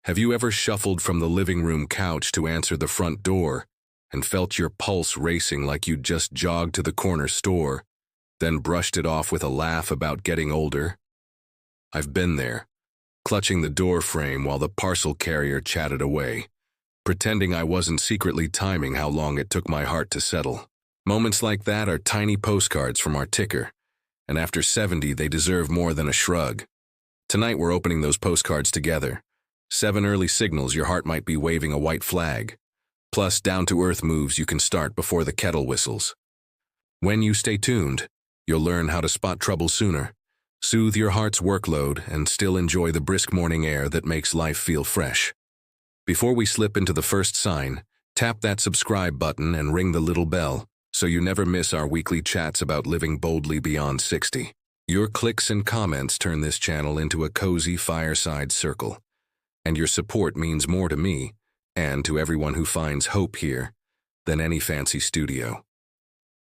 Have you ever shuffled from the living room couch to answer the front door and felt your pulse racing like you'd just jogged to the corner store, then brushed it off with a laugh about getting older? I've been there, clutching the door frame while the parcel carrier chatted away, pretending I wasn't secretly timing how long it took my heart to settle. Moments like that are tiny postcards from our ticker, and after 70 they deserve more than a shrug. Tonight we're opening those postcards together. 7 early signals your heart might be waving a white flag, plus down-to-earth moves you can start before the kettle whistles. When you stay tuned, you'll learn how to spot trouble sooner, soothe your heart's workload, and still enjoy the brisk morning air that makes life feel fresh. Before we slip into the first sign, tap that subscribe button and ring the little bell so you never miss our weekly chats about living boldly beyond 60. Your clicks and comments turn this channel into a cozy fireside circle, and your support means more to me, and to everyone who finds hope here, than any fancy studio.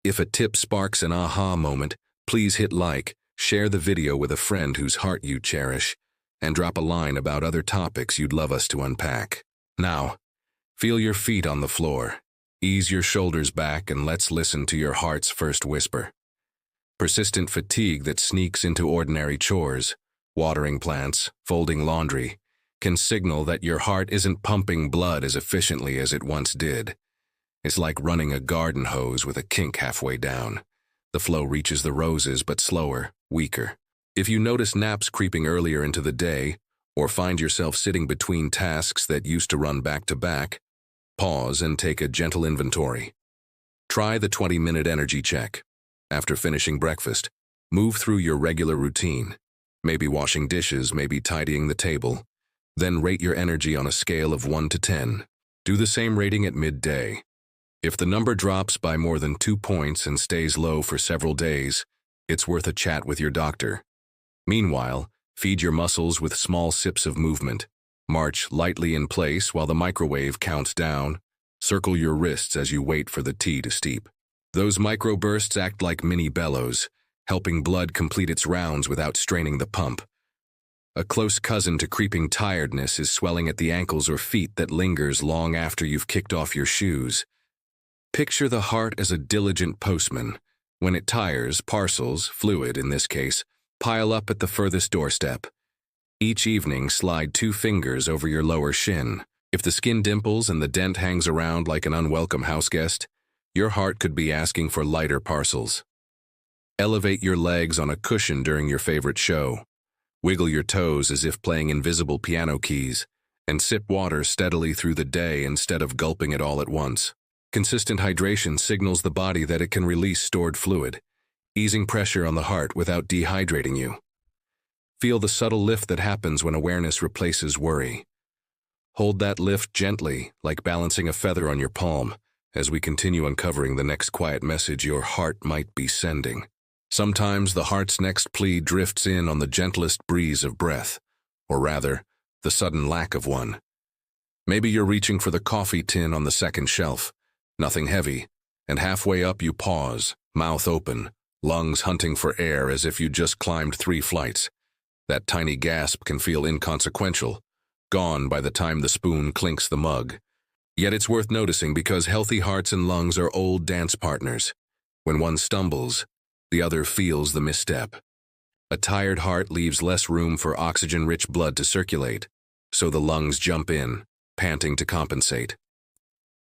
If a tip sparks an aha moment, please hit like, share the video with a friend whose heart you cherish, and drop a line about other topics you'd love us to unpack. Now, feel your feet on the floor, ease your shoulders back, and let's listen to your heart's first whisper. Persistent fatigue that sneaks into ordinary chores, watering plants, folding laundry, can signal that your heart isn't pumping blood as efficiently as it once did. It's like running a garden hose with a kink halfway down. The flow reaches the roses, but slower, weaker. If you notice naps creeping earlier into the day, or find yourself sitting between tasks that used to run back to back, pause and take a gentle inventory. Try the 20-minute energy check. After finishing breakfast, move through your regular routine, maybe washing dishes, maybe tidying the table. Then rate your energy on a scale of 1 to 10. Do the same rating at midday. If the number drops by more than 2 points and stays low for several days, it's worth a chat with your doctor. Meanwhile, feed your muscles with small sips of movement. March lightly in place while the microwave counts down. Circle your wrists as you wait for the tea to steep. Those microbursts act like mini bellows, helping blood complete its rounds without straining the pump. A close cousin to creeping tiredness is swelling at the ankles or feet that lingers long after you've kicked off your shoes. Picture the heart as a diligent postman. When it tires, parcels, fluid in this case, pile up at the furthest doorstep. Each evening, slide 2 fingers over your lower shin. If the skin dimples and the dent hangs around like an unwelcome houseguest, your heart could be asking for lighter parcels. Elevate your legs on a cushion during your favorite show. Wiggle your toes as if playing invisible piano keys, and sip water steadily through the day instead of gulping it all at once. Consistent hydration signals the body that it can release stored fluid, easing pressure on the heart without dehydrating you. Feel the subtle lift that happens when awareness replaces worry. Hold that lift gently, like balancing a feather on your palm, as we continue uncovering the next quiet message your heart might be sending. Sometimes the heart's next plea drifts in on the gentlest breeze of breath, or rather, the sudden lack of one. Maybe you're reaching for the coffee tin on the second shelf, nothing heavy, and halfway up you pause, mouth open, lungs hunting for air as if you just climbed 3 flights. That tiny gasp can feel inconsequential, gone by the time the spoon clinks the mug. Yet it's worth noticing because healthy hearts and lungs are old dance partners. When one stumbles, the other feels the misstep. A tired heart leaves less room for oxygen-rich blood to circulate, so the lungs jump in, panting to compensate.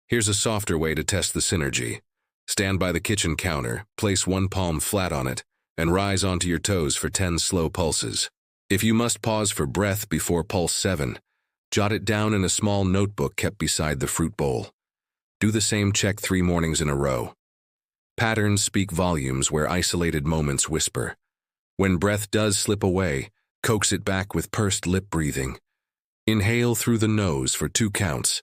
Here's a softer way to test the synergy. Stand by the kitchen counter, place one palm flat on it, and rise onto your toes for 10 slow pulses. If you must pause for breath before pulse 7, jot it down in a small notebook kept beside the fruit bowl. Do the same check 3 mornings in a row. Patterns speak volumes where isolated moments whisper. When breath does slip away, coax it back with pursed lip breathing. Inhale through the nose for 2 counts.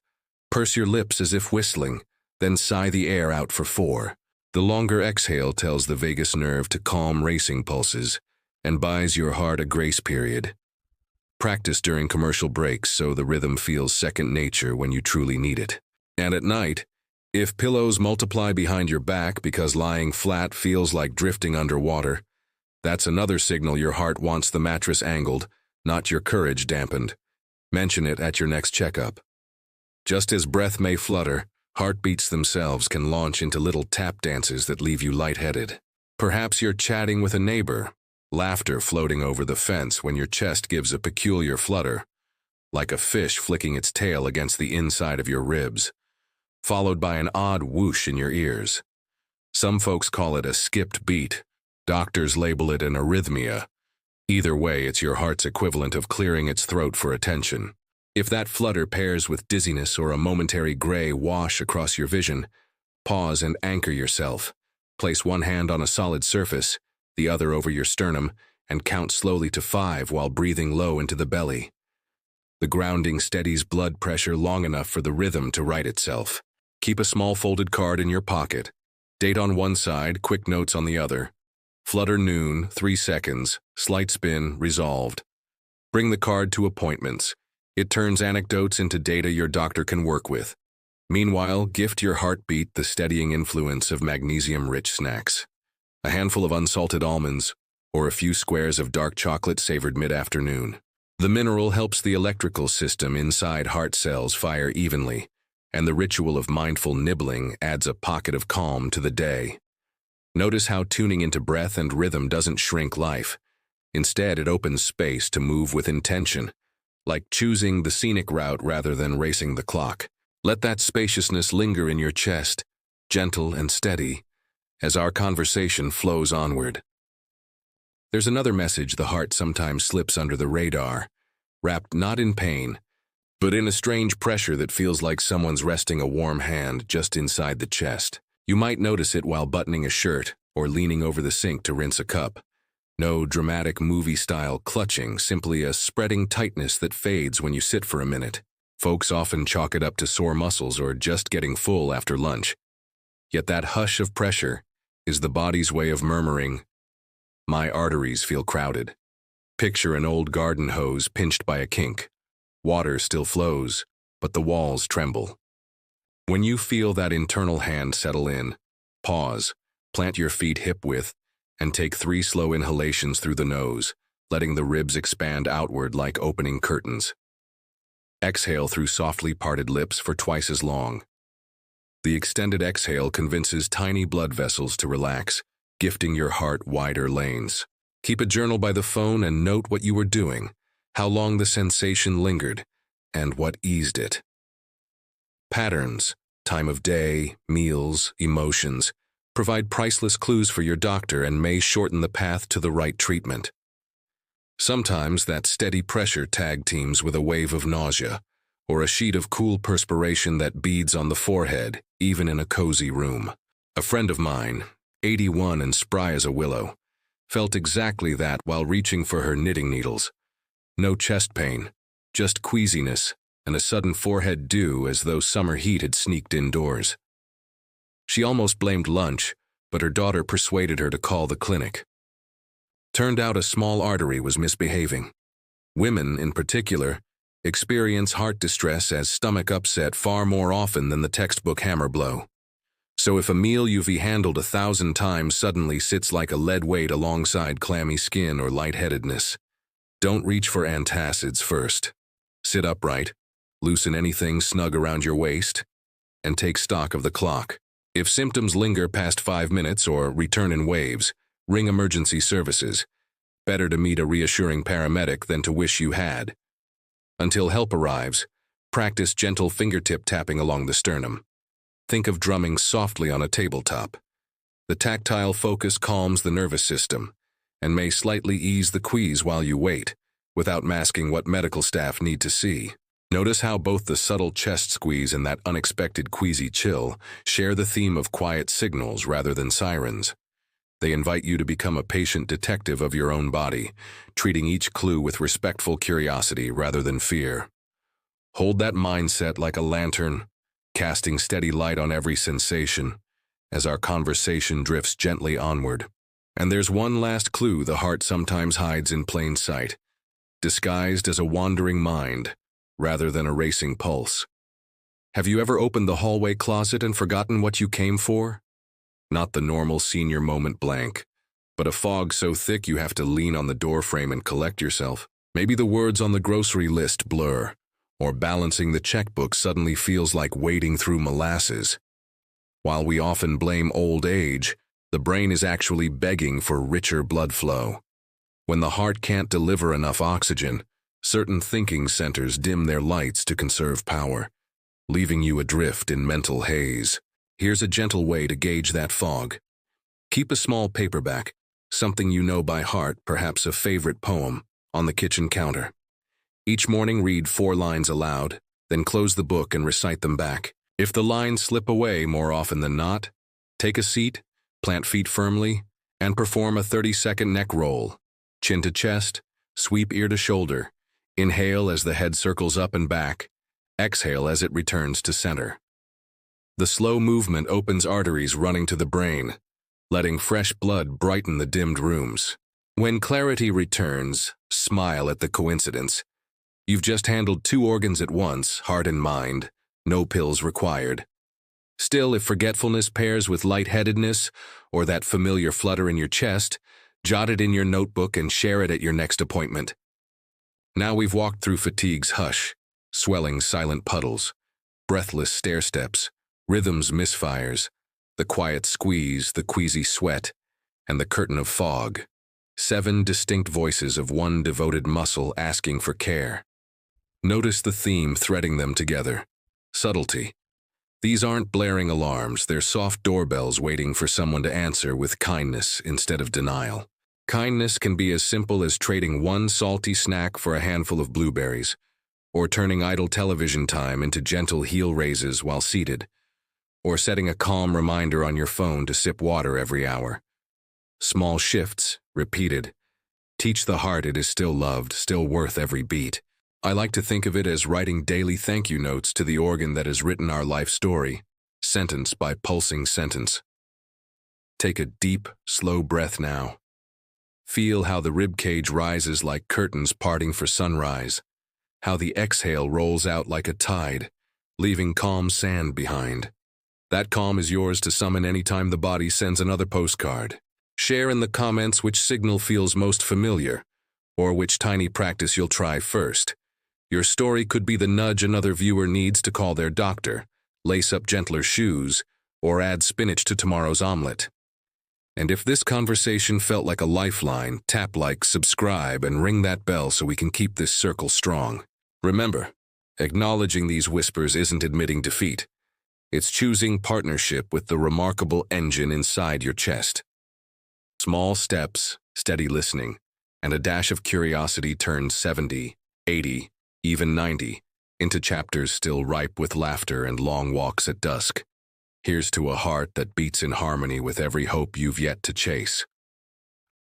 Purse your lips as if whistling, then sigh the air out for 4. The longer exhale tells the vagus nerve to calm racing pulses and buys your heart a grace period. Practice during commercial breaks so the rhythm feels second nature when you truly need it. And at night, if pillows multiply behind your back because lying flat feels like drifting underwater, that's another signal your heart wants the mattress angled, not your courage dampened. Mention it at your next checkup. Just as breath may flutter, heartbeats themselves can launch into little tap dances that leave you lightheaded. Perhaps you're chatting with a neighbor, laughter floating over the fence when your chest gives a peculiar flutter, like a fish flicking its tail against the inside of your ribs, followed by an odd whoosh in your ears. Some folks call it a skipped beat. Doctors label it an arrhythmia. Either way, it's your heart's equivalent of clearing its throat for attention. If that flutter pairs with dizziness or a momentary gray wash across your vision, pause and anchor yourself. Place one hand on a solid surface, the other over your sternum, and count slowly to 5 while breathing low into the belly. The grounding steadies blood pressure long enough for the rhythm to right itself. Keep a small folded card in your pocket. Date on one side, quick notes on the other. Flutter noon, 3 seconds, slight spin, resolved. Bring the card to appointments. It turns anecdotes into data your doctor can work with. Meanwhile, gift your heartbeat the steadying influence of magnesium-rich snacks. A handful of unsalted almonds, or a few squares of dark chocolate savored mid-afternoon. The mineral helps the electrical system inside heart cells fire evenly, and the ritual of mindful nibbling adds a pocket of calm to the day. Notice how tuning into breath and rhythm doesn't shrink life. Instead, it opens space to move with intention, like choosing the scenic route rather than racing the clock. Let that spaciousness linger in your chest, gentle and steady, as our conversation flows onward. There's another message the heart sometimes slips under the radar, wrapped not in pain, but in a strange pressure that feels like someone's resting a warm hand just inside the chest. You might notice it while buttoning a shirt or leaning over the sink to rinse a cup. No dramatic movie-style clutching, simply a spreading tightness that fades when you sit for a minute. Folks often chalk it up to sore muscles or just getting full after lunch. Yet that hush of pressure is the body's way of murmuring, "My arteries feel crowded." Picture an old garden hose pinched by a kink. Water still flows, but the walls tremble. When you feel that internal hand settle in, pause, plant your feet hip-width, and take 3 slow inhalations through the nose, letting the ribs expand outward like opening curtains. Exhale through softly parted lips for twice as long. The extended exhale convinces tiny blood vessels to relax, gifting your heart wider lanes. Keep a journal by the phone and note what you were doing, how long the sensation lingered, and what eased it. Patterns, time of day, meals, emotions, provide priceless clues for your doctor and may shorten the path to the right treatment. Sometimes that steady pressure tag teams with a wave of nausea, or a sheet of cool perspiration that beads on the forehead, even in a cozy room. A friend of mine, 81 and spry as a willow, felt exactly that while reaching for her knitting needles. No chest pain, just queasiness, and a sudden forehead dew as though summer heat had sneaked indoors. She almost blamed lunch, but her daughter persuaded her to call the clinic. Turned out a small artery was misbehaving. Women, in particular, experience heart distress as stomach upset far more often than the textbook hammer blow. So if a meal you've handled 1,000 times suddenly sits like a lead weight alongside clammy skin or lightheadedness, don't reach for antacids first. Sit upright, loosen anything snug around your waist, and take stock of the clock. If symptoms linger past 5 minutes or return in waves, ring emergency services. Better to meet a reassuring paramedic than to wish you had. Until help arrives, practice gentle fingertip tapping along the sternum. Think of drumming softly on a tabletop. The tactile focus calms the nervous system and may slightly ease the quease while you wait, without masking what medical staff need to see. Notice how both the subtle chest squeeze and that unexpected queasy chill share the theme of quiet signals rather than sirens. They invite you to become a patient detective of your own body, treating each clue with respectful curiosity rather than fear. Hold that mindset like a lantern, casting steady light on every sensation, as our conversation drifts gently onward. And there's one last clue the heart sometimes hides in plain sight, disguised as a wandering mind, rather than a racing pulse. Have you ever opened the hallway closet and forgotten what you came for? Not the normal senior moment blank, but a fog so thick you have to lean on the doorframe and collect yourself. Maybe the words on the grocery list blur, or balancing the checkbook suddenly feels like wading through molasses. While we often blame old age, the brain is actually begging for richer blood flow. When the heart can't deliver enough oxygen, certain thinking centers dim their lights to conserve power, leaving you adrift in mental haze. Here's a gentle way to gauge that fog. Keep a small paperback, something you know by heart, perhaps a favorite poem, on the kitchen counter. Each morning read 4 lines aloud, then close the book and recite them back. If the lines slip away more often than not, take a seat, plant feet firmly, and perform a 30-second neck roll. Chin to chest, sweep ear to shoulder. Inhale as the head circles up and back. Exhale as it returns to center. The slow movement opens arteries running to the brain, letting fresh blood brighten the dimmed rooms. When clarity returns, smile at the coincidence. You've just handled 2 organs at once, heart and mind, no pills required. Still, if forgetfulness pairs with lightheadedness or that familiar flutter in your chest, jot it in your notebook and share it at your next appointment. Now we've walked through fatigue's hush, swelling silent puddles, breathless stair steps, rhythms misfires, the quiet squeeze, the queasy sweat, and the curtain of fog. 7 distinct voices of one devoted muscle asking for care. Notice the theme threading them together. Subtlety. These aren't blaring alarms, they're soft doorbells waiting for someone to answer with kindness instead of denial. Kindness can be as simple as trading one salty snack for a handful of blueberries, or turning idle television time into gentle heel raises while seated, or setting a calm reminder on your phone to sip water every hour. Small shifts, repeated, teach the heart it is still loved, still worth every beat. I like to think of it as writing daily thank you notes to the organ that has written our life story, sentence by pulsing sentence. Take a deep, slow breath now. Feel how the ribcage rises like curtains parting for sunrise, how the exhale rolls out like a tide, leaving calm sand behind. That calm is yours to summon anytime the body sends another postcard. Share in the comments which signal feels most familiar, or which tiny practice you'll try first. Your story could be the nudge another viewer needs to call their doctor, lace up gentler shoes, or add spinach to tomorrow's omelet. And if this conversation felt like a lifeline, tap like, subscribe, and ring that bell so we can keep this circle strong. Remember, acknowledging these whispers isn't admitting defeat. It's choosing partnership with the remarkable engine inside your chest. Small steps, steady listening, and a dash of curiosity turn 70, 80, even 90, into chapters still ripe with laughter and long walks at dusk. Here's to a heart that beats in harmony with every hope you've yet to chase.